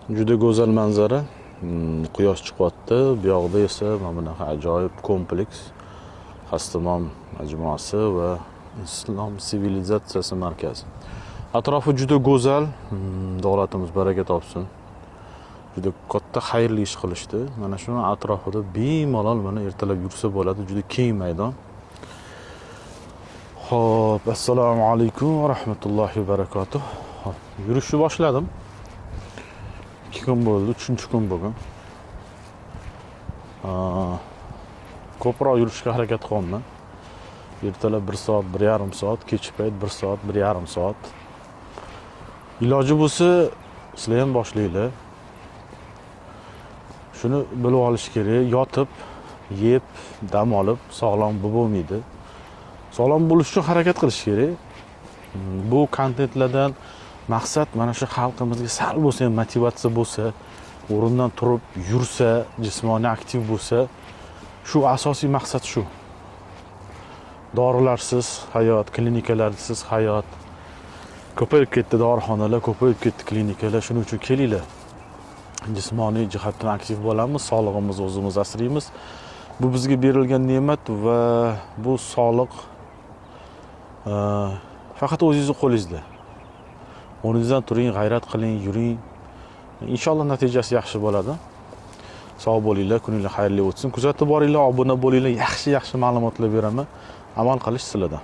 Juda go'zal manzara. Quyosh chiqyapti. Bu yoqda esa mana bunaqa ajoyib kompleks Hastamom majmuasi va Islom sivilizatsiyasi markazi. Atrofi juda go'zal. Davlatimiz baraka topsin. Juda katta xayrli ish qilishdi. Mana shuni atrofida bemalol mana ertalab yursa bo'ladi. Juda keng maydon. Xo'p, assalomu alaykum va rahmatullohi va barakatuh. Hop, yurishni boshladim. 2 kun bo'ldi, 3-kun bugun. Ko'proq yurishga harakat qilaman. Ertalab 1 soat, 1,5 soat, kech payt 1 soat, 1,5 soat. Iloji bo'lsa, sizlar ham boshlanglar. Shuni bilib olish kerak, yotib, yeb, dam olib sog'lom bo'lmaydi. Sog'lom bo'lish uchun harakat qilish kerak. Bu kontentlardan maqsad mana shu xalqimizga sal bo'lsa ham motivatsiya bo'lsa, o'rindan turib yursa, jismoniy aktiv bo'lsa, shu asosiy maqsad shu. Dorilarsiz hayot, klinikalarsiz hayot. Ko'payib ketdi dorixonalar, ko'payib ketdi klinikalar. Shuning uchun kelinglar. Jismoniy jihatdan aktiv bo'lamiz, sog'lig'imizni o'zimiz asraymiz. Bu bizga berilgan ne'mat va bu sog'liq faqat o'zingizning qo'lingizda. O'rningizdan turing, g'ayrat qiling, yuring. Inshaalloh natijasi yaxshi bo'ladi. Sog' bo'linglar, kuninglar xayrli o'tsin. Kuzatib boringlar, obuna bo'linglar, yaxshi ma'lumotlar beraman. Amal qilish sizlardan.